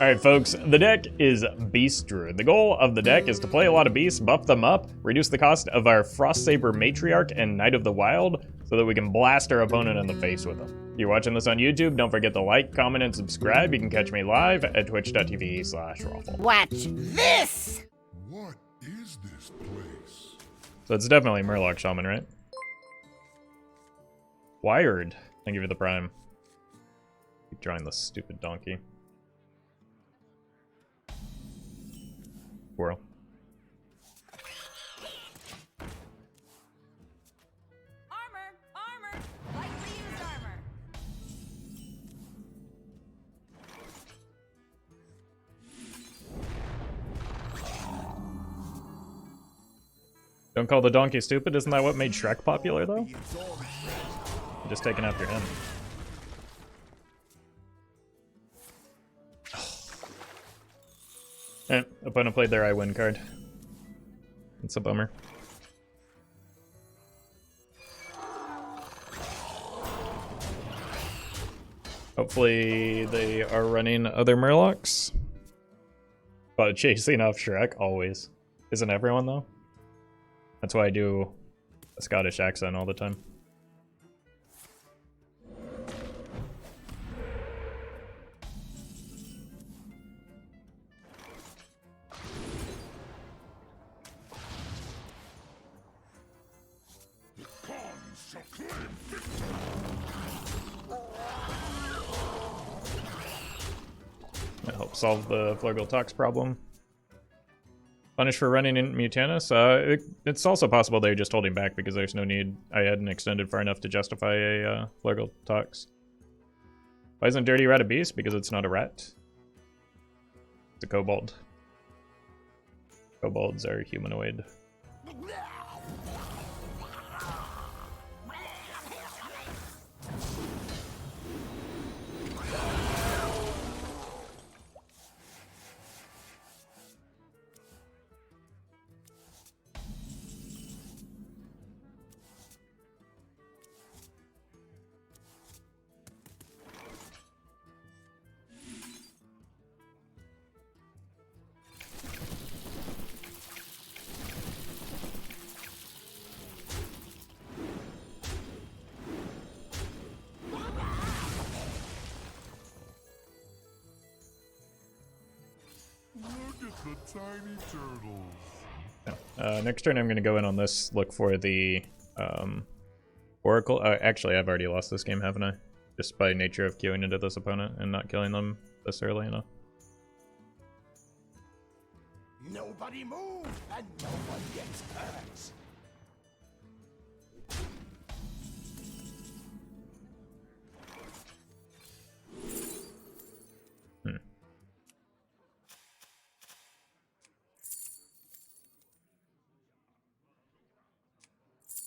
Alright folks, the deck is Beast Druid. The goal of the deck is to play a lot of beasts, buff them up, reduce the cost of our Frostsaber Matriarch and Knight of the Wild, so that we can blast our opponent in the face with them. If you're watching this on YouTube, don't forget to like, comment, and subscribe. You can catch me live at twitch.tv/Roffle. Watch this! What is this place? So it's definitely Murloc Shaman, right? Wired. Thank you for the prime. Keep drawing this stupid donkey. Squirrel. Armor! Lightly used armor. Don't call the donkey stupid, isn't that what made Shrek popular though? I'm just taking after him. Opponent played their I win card. It's a bummer. Hopefully they are running other Murlocs. But chasing off Shrek, always. Isn't everyone though? That's why I do a Scottish accent all the time. That helps solve the Flurgle Tox problem. Punish for running in Mutanus? It's also possible they're just holding back because there's no need. I hadn't extended far enough to justify a Flurgle Tox. Why isn't Dirty Rat a beast? Because it's not a rat. It's a kobold. Kobolds are humanoid. The tiny turtles. Next turn I'm going to go in on this, look for the Oracle. Actually, I've already lost this game, haven't I? Just by nature of queuing into this opponent and not killing them this early enough. Nobody move and no one gets hurt.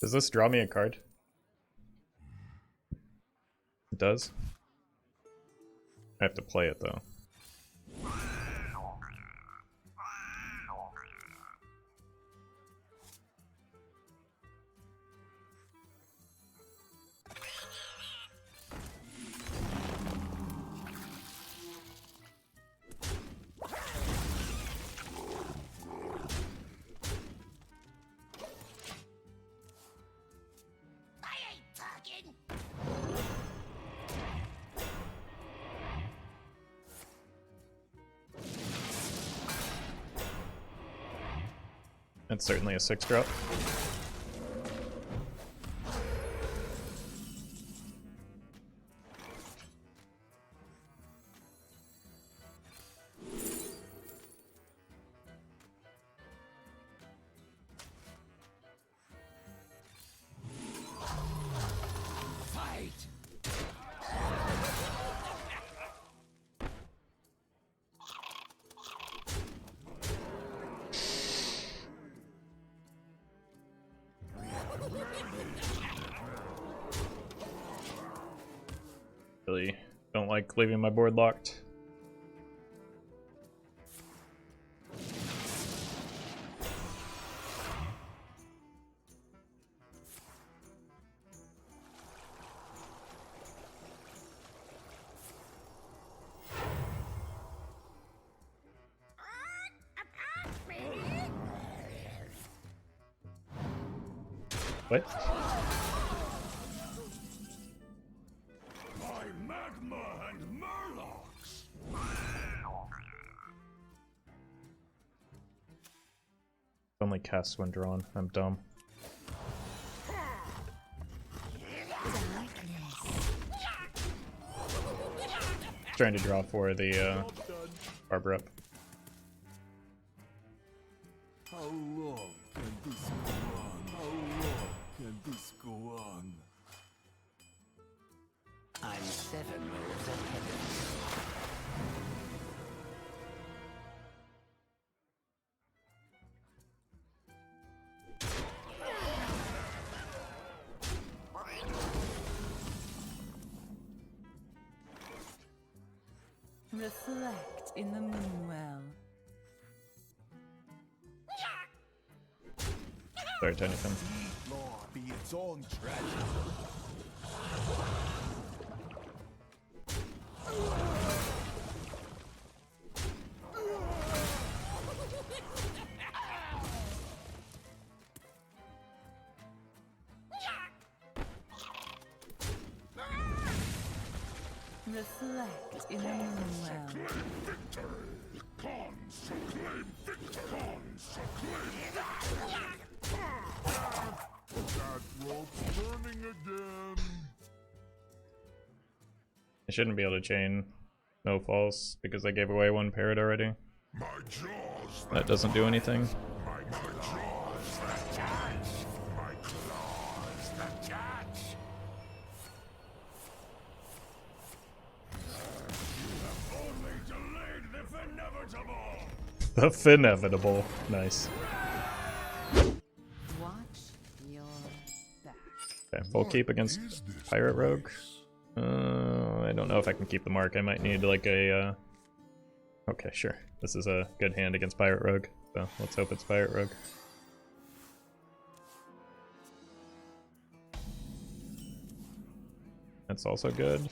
Does this draw me a card? It does. I have to play it though. That's certainly a 6-drop. Really don't like leaving my board locked. What? My magma and murlocs. Only casts when drawn. I'm dumb. Trying to draw for the Arbor Up. How long can this go on? How long can this go on? I'm 7 moves ahead of Reflect in the moonwell. Sorry, Tiny Fin. Law be its own treasure. Reflect in the moonwell. That rope's burning again. I shouldn't be able to chain no false because I gave away one parrot already. My jaws, That doesn't do anything. my jaws that catch, my claws that catch. Only delayed the inevitable. The inevitable. Nice. Watch your back. Okay, full keep against Pirate Rogue. I don't know if I can keep the mark. I might need like a. Okay, sure. This is a good hand against Pirate Rogue. So let's hope it's Pirate Rogue. That's also good.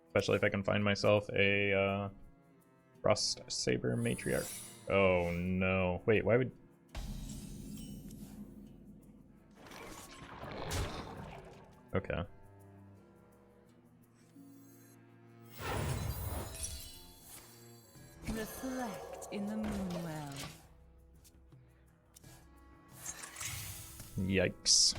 Especially if I can find myself a Frostsaber Matriarch. Oh no. Wait, why would... Okay. Reflect in the moonwell. Yikes.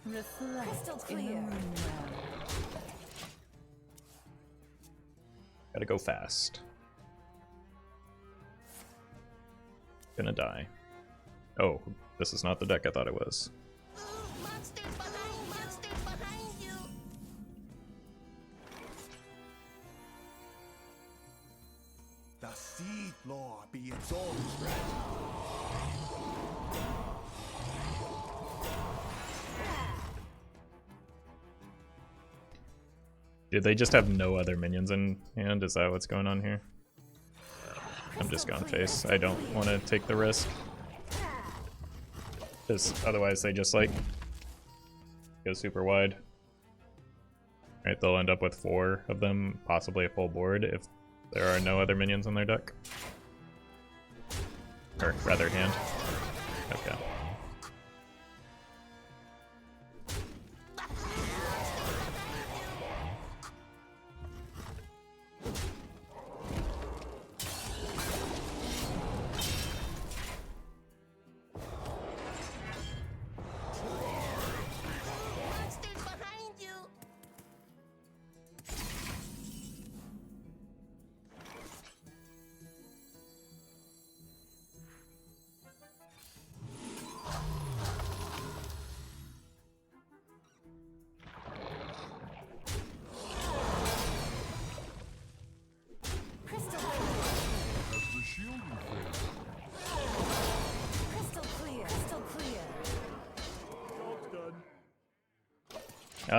Reflect in the moonwell. Gotta go fast. Gonna die. Oh, this is not the deck I thought it was. Monsters behind you. The seed law be its own treasure. Did they just have no other minions in hand? Is that what's going on here? I'm just going face. I don't want to take the risk. Because otherwise they just like go super wide. Right, they'll end up with 4 of them, possibly a full board if there are no other minions in their deck. Or rather hand. Okay.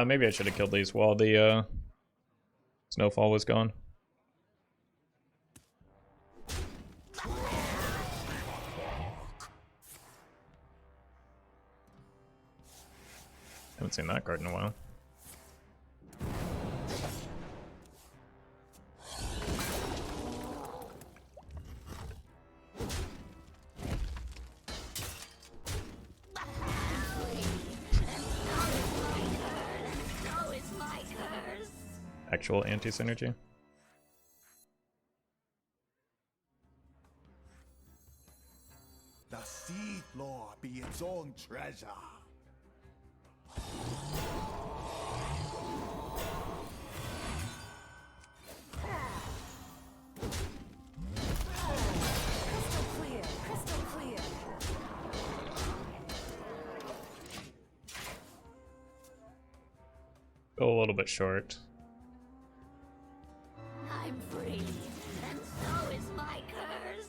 Maybe I should have killed these while the snowfall was gone. seen that card in a while. Actual anti-synergy. The sea floor be its own treasure. Crystal clear. Crystal clear. Go a little bit short. I'm free, and so is my curse.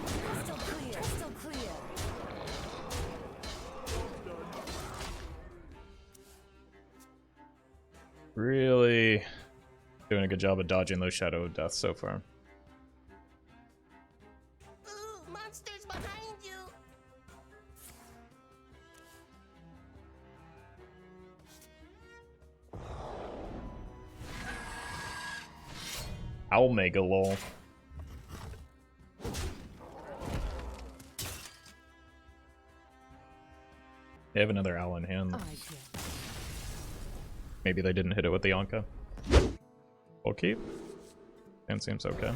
Crystal clear. Crystal clear. Really doing a good job of dodging those shadow deaths so far. Ooh, monsters behind you. Owl mega lol. They have another owl in hand. I get. Maybe they didn't hit it with the Anka. We'll keep. And seems okay.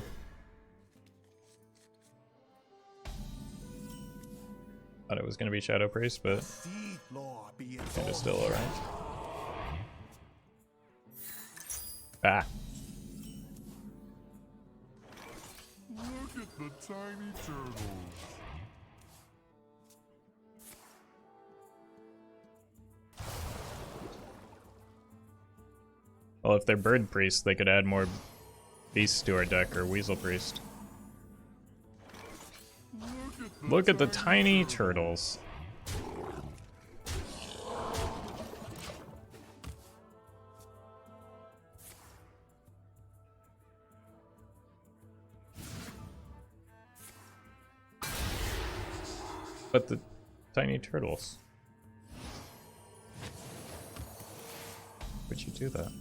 Thought it was gonna be Shadow Priest, but Sea floor be its kinda own still alright. Ah. Look at the tiny turtles. Well, if they're Bird Priest, they could add more Beasts to our deck, or Weasel Priest. Look at the tiny turtles. But the tiny turtles. Would you do that?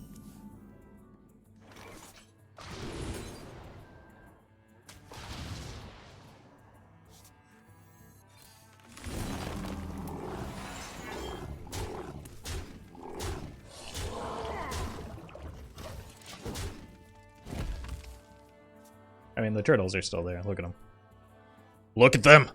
I mean, the turtles are still there. Look at them. Look at them!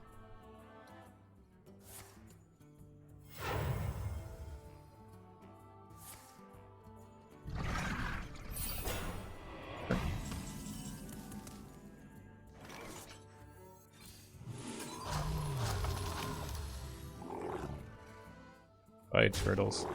Bye, turtles.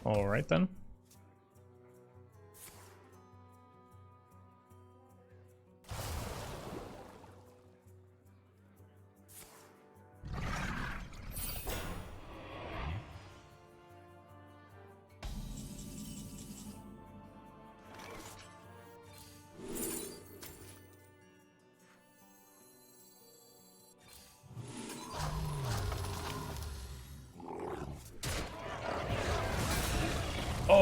Alright then.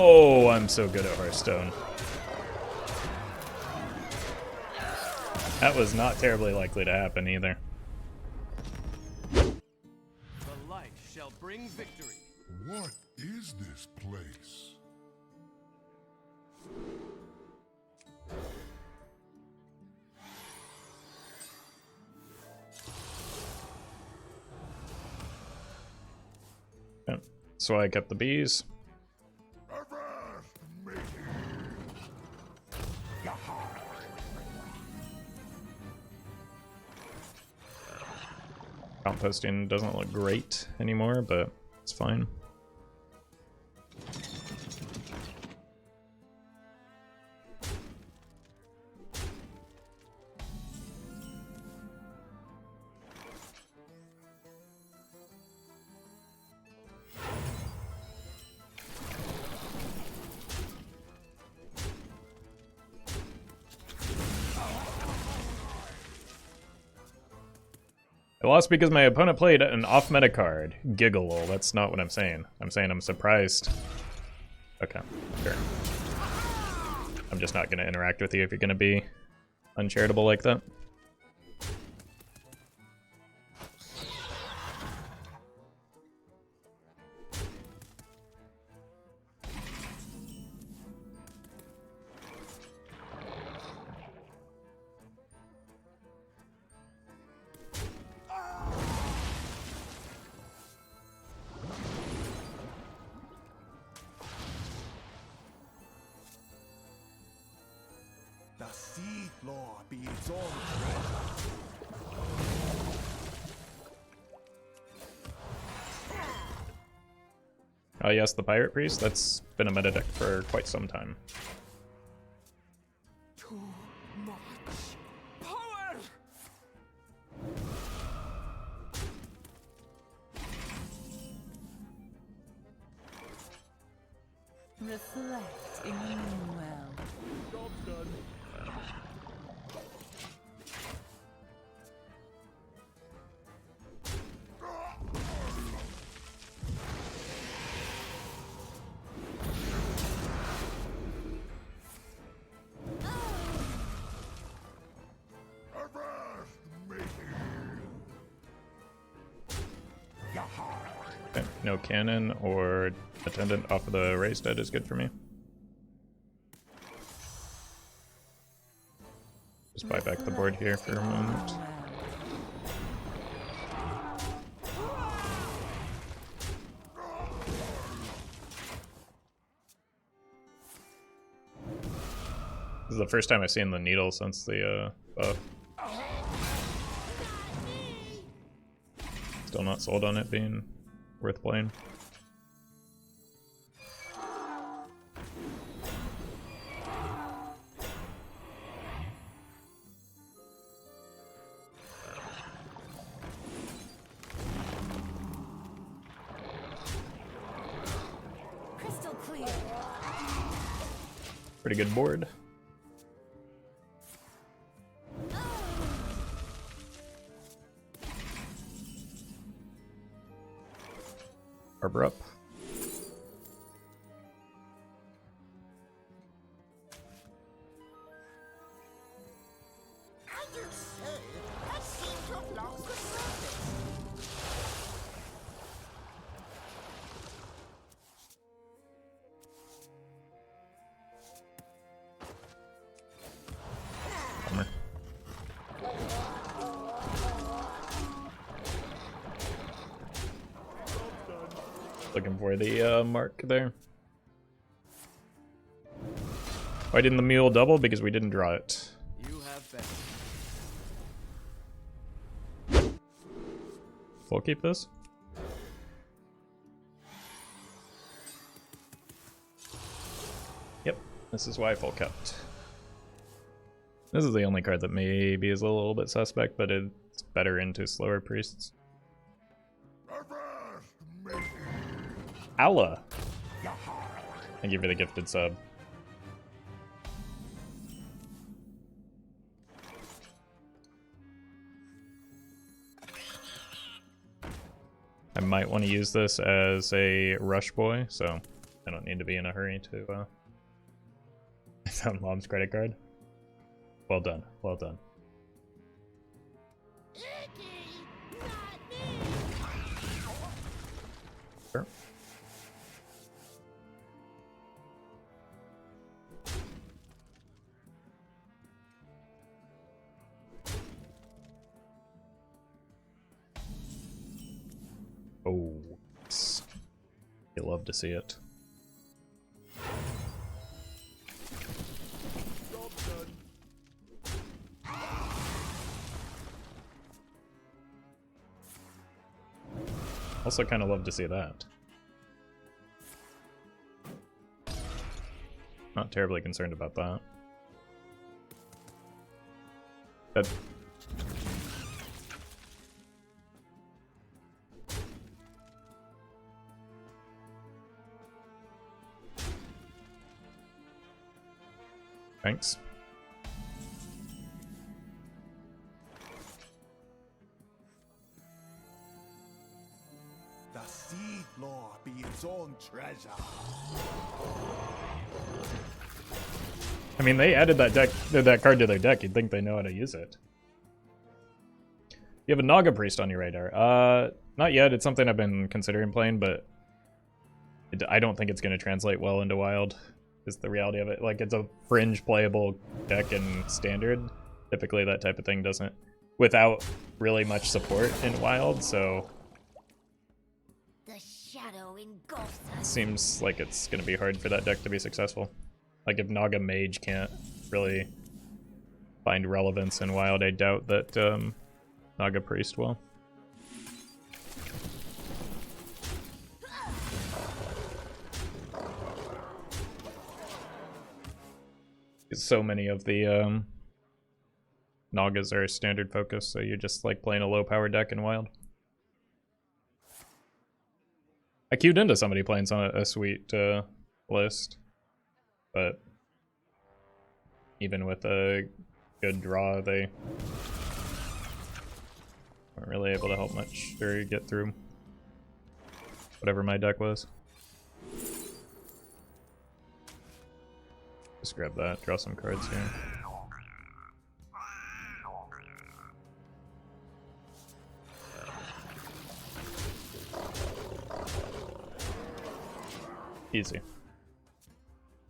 Oh, I'm so good at Hearthstone. That was not terribly likely to happen either. The light shall bring victory. What is this place? Yep. That's why I kept the bees. Composting doesn't look great anymore, but it's fine. I lost because my opponent played an off-meta card. Giggle, that's not what I'm saying. I'm saying I'm surprised. Okay, sure. I'm just not going to interact with you if you're going to be uncharitable like that. The sea floor be its own treasure. Oh yes, the Pirate Priest. That's been a meta deck for quite some time. Too much power! Reflect in the well. Job's done. Okay, no cannon or attendant off of the raised dead is good for me. Just buy back the board here for a moment. This is the first time I've seen the needle since the buff. Still not sold on it being worth playing. Crystal clear. Pretty good board. Arbor Up. I do say, that seems to have lost the surface. Bummer. Looking for the mark there. Why didn't the Mule double? Because we didn't draw it. You have better. Full keep this. Yep, this is why full kept. This is the only card that maybe is a little bit suspect, but it's better into slower priests. Aula! Thank you for the gifted sub. I might want to use this as a rush boy, so I don't need need to be in a hurry to I found mom's credit card. Well done, well done. Sure. Oh, you love to see it. Also kind of love to see that. Not terribly concerned about that. That thanks. The sea floor be its own treasure. I mean, they added that card to their deck. You'd think they know how to use it. You have a Naga Priest on your radar. Not yet. It's something I've been considering playing, but I don't think it's going to translate well into Wild, is the reality of it. Like, it's a fringe playable deck in Standard. Typically, that type of thing doesn't, without really much support in Wild, so The shadow engulfs us. seems like it's going to be hard for that deck to be successful. Like, if Naga Mage can't really find relevance in Wild, I doubt that Naga Priest will. So many of the Nagas are standard focus, so you're just like playing a low power deck in Wild. I queued into somebody playing a sweet list, but even with a good draw, they weren't really able to help much or get through whatever my deck was. Just grab that, draw some cards here. Easy.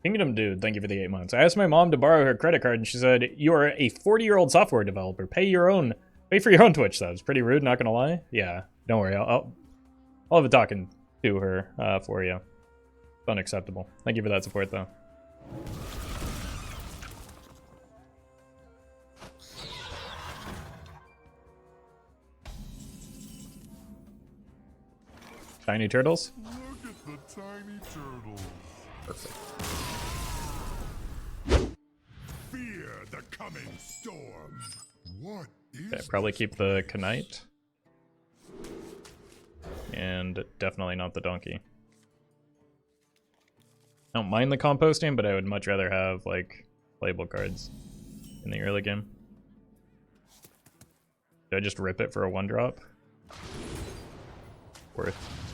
Kingdom Dude, thank you for the 8 months. I asked my mom to borrow her credit card and she said, "You are a 40-year-old software developer. Pay for your own Twitch subs." Pretty rude, not gonna lie. Yeah, don't worry. I'll have a talking to her for you. It's unacceptable. Thank you for that support, though. Tiny turtles? Look at the tiny turtles. Perfect. Fear the coming storm. What is Okay, probably keep the Knight. And definitely not the donkey. I don't mind the composting, but I would much rather have, like, playable cards in the early game. Did I just rip it for a 1-drop? Worth.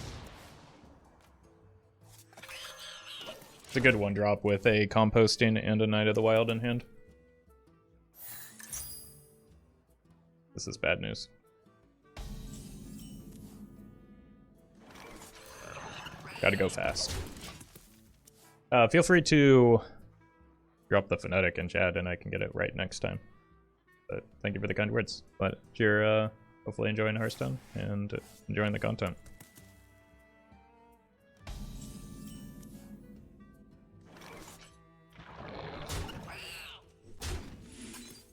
It's a good 1-drop with a composting and a Knight of the Wild in hand. This is bad news. Gotta go fast. Feel free to drop the phonetic in chat and I can get it right next time. But thank you for the kind words. But you're hopefully enjoying Hearthstone and enjoying the content.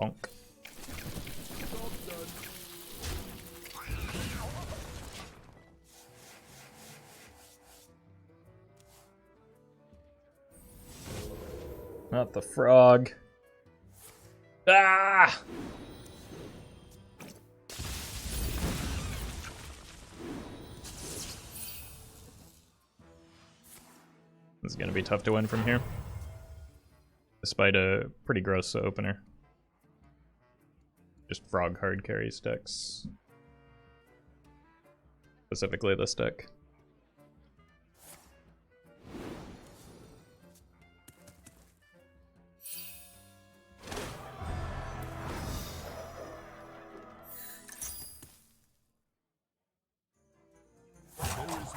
Bonk. Not the frog. Ah! This is going to be tough to win from here. Despite a pretty gross opener. Just frog hard carries decks. Specifically this deck.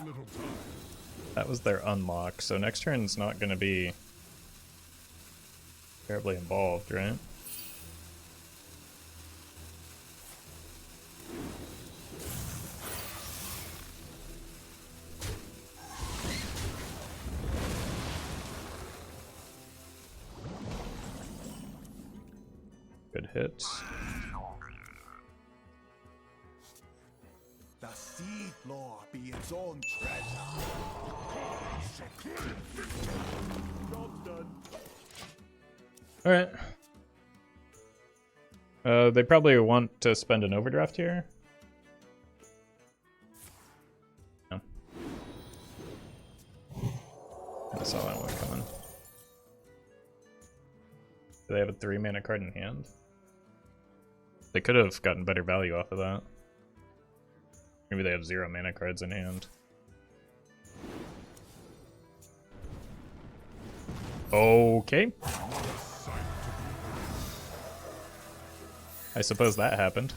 little time. That was their unlock, so next turn's not going to be terribly involved, right? Good hit. The sea floor be its own treasure. Job done. Alright. They probably want to spend an overdraft here. No. I saw that one coming. Do they have a 3-mana card in hand? They could have gotten better value off of that. Maybe they have 0 mana cards in hand. Okay. I suppose that happened.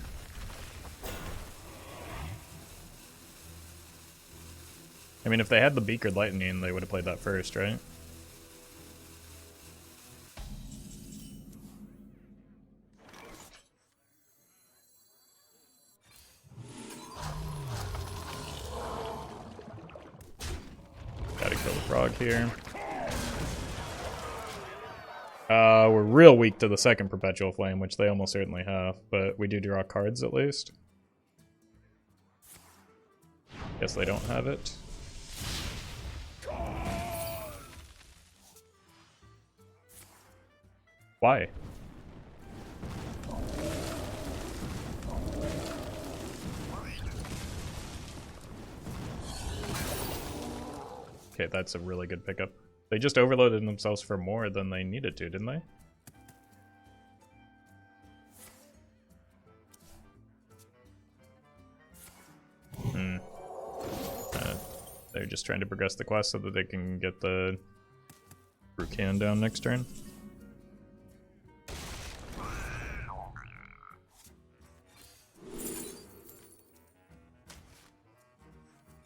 I mean, if they had the Beakered Lightning, they would have played that first, right? Gotta kill the frog here. We're real weak to the second Perpetual Flame, which they almost certainly have, but we do draw cards at least. Guess they don't have it. Why? Okay, that's a really good pickup. They just overloaded themselves for more than they needed to, didn't they? They're just trying to progress the quest so that they can get the Brucan down next turn.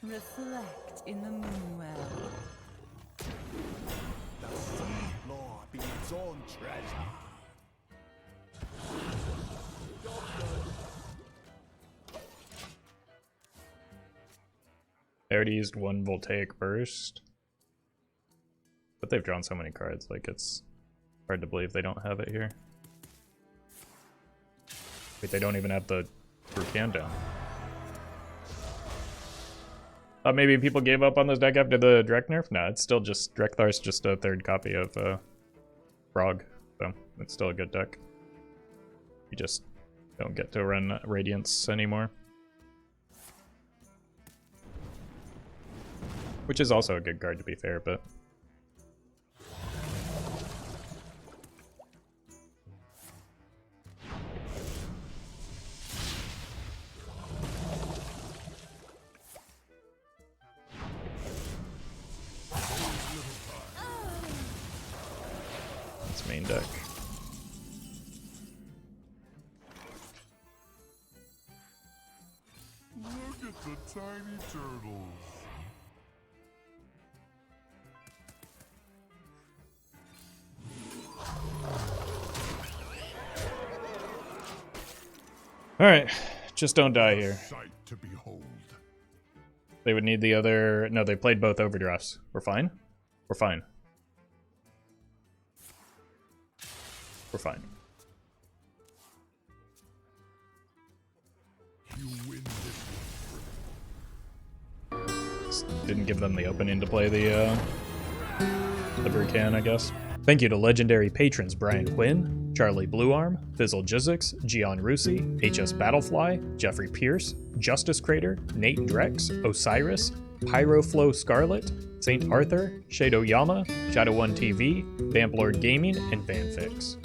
Reflect in the moonwell. The sea floor be its own treasure. They already used 1 Voltaic Burst. But they've drawn so many cards, like it's hard to believe they don't have it here. Wait, they don't even have the Brucan down. Thought maybe people gave up on this deck after the Drek nerf? No, it's still just, Drekthar's just a 3rd copy of Frog, so it's still a good deck. You just don't get to run Radiance anymore. Which is also a good card, to be fair, but... It's main deck. Look at the tiny turtles. Alright, just don't die here. Sight to behold. They would need the other... No, they played both overdrafts. We're fine? We're fine. We're fine. You win this one. Just didn't give them the opening to play the Brucan, I guess. Thank you to legendary patrons Brian Quinn, Charlie Bluearm, Fizzle Jizzix, Gian Rusi, HS Battlefly, Jeffrey Pierce, Justice Crater, Nate Drex, Osiris, Pyroflow Scarlet, Saint Arthur, Shado Yama, Shadow1 TV, Vamplord Gaming, and Fanfix.